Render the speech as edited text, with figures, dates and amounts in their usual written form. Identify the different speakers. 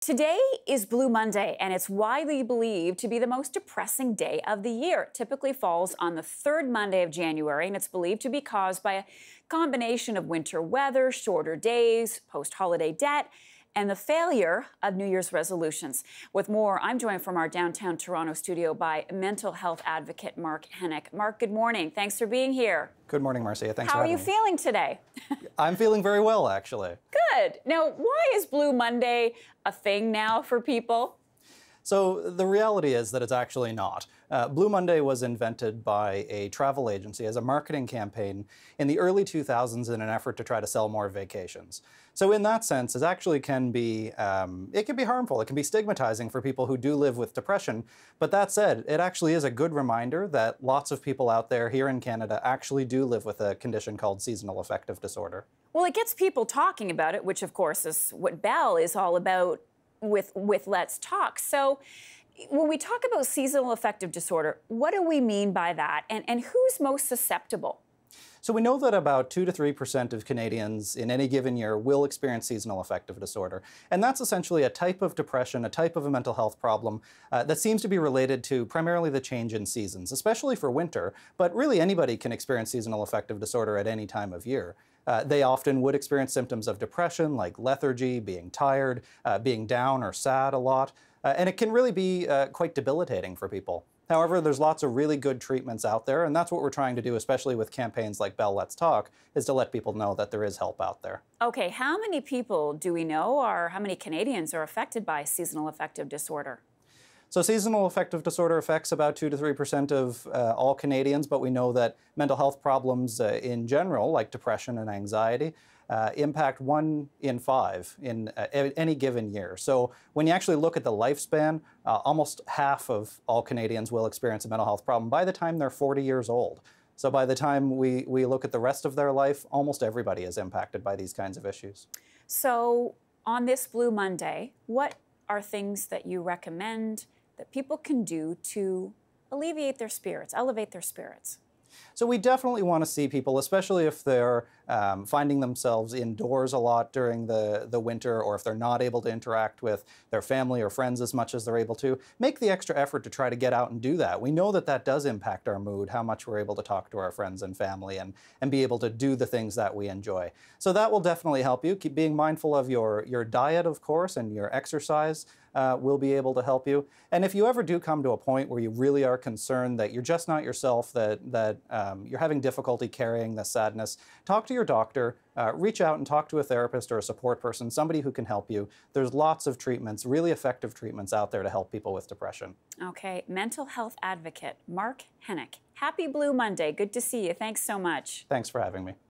Speaker 1: Today is Blue Monday, and it's widely believed to be the most depressing day of the year. It typically falls on the third Monday of January, and it's believed to be caused by a combination of winter weather, shorter days, post-holiday debt, and the failure of New Year's resolutions. With more, I'm joined from our downtown Toronto studio by mental health advocate Mark Henick. Mark, good morning. Thanks for being here.
Speaker 2: Good morning, Marcia. Thanks
Speaker 1: How
Speaker 2: for
Speaker 1: are you
Speaker 2: having me.
Speaker 1: feeling today?
Speaker 2: I'm feeling very well, actually.
Speaker 1: Good. Now, why is Blue Monday a thing now for people?
Speaker 2: So the reality is that it's actually not. Blue Monday was invented by a travel agency as a marketing campaign in the early 2000s in an effort to try to sell more vacations. So in that sense, it actually can be, it can be harmful. It can be stigmatizing for people who do live with depression. But that said, it actually is a good reminder that lots of people out there here in Canada actually do live with a condition called seasonal affective disorder.
Speaker 1: Well, it gets people talking about it, which of course is what Bell is all about with Let's Talk. So when we talk about seasonal affective disorder, what do we mean by that? And who's most susceptible?
Speaker 2: So we know that about 2 to 3% of Canadians in any given year will experience seasonal affective disorder. And that's essentially a type of depression, a type of a mental health problem that seems to be related to primarily the change in seasons, especially for winter. But really anybody can experience seasonal affective disorder at any time of year. They often would experience symptoms of depression like lethargy, being tired, being down or sad a lot. And it can really be quite debilitating for people. However, there's lots of really good treatments out there, and that's what we're trying to do, especially with campaigns like Bell Let's Talk, is to let people know that there is help out there.
Speaker 1: Okay, how many people do we know, or how many Canadians are affected by seasonal affective disorder?
Speaker 2: So seasonal affective disorder affects about 2 to 3% of all Canadians, but we know that mental health problems in general, like depression and anxiety, impact 1 in 5 in any given year. So when you actually look at the lifespan, almost half of all Canadians will experience a mental health problem by the time they're 40 years old. So by the time we look at the rest of their life, almost everybody is impacted by these kinds of issues.
Speaker 1: So on this Blue Monday, what are things that you recommend that people can do to alleviate their spirits, elevate their spirits?
Speaker 2: So we definitely want to see people, especially if they're finding themselves indoors a lot during the winter, or if they're not able to interact with their family or friends as much as they're able to, make the extra effort to try to get out and do that. We know that that does impact our mood, how much we're able to talk to our friends and family and be able to do the things that we enjoy. So that will definitely help you. Keep being mindful of your diet, of course, and your exercise will be able to help you. And if you ever do come to a point where you really are concerned that you're just not yourself, that you're having difficulty carrying this sadness, talk to your doctor, reach out and talk to a therapist or a support person, somebody who can help you. There's lots of treatments, really effective treatments out there to help people with depression.
Speaker 1: Okay, mental health advocate Mark Henick. Happy Blue Monday. Good to see you. Thanks so much.
Speaker 2: Thanks for having me.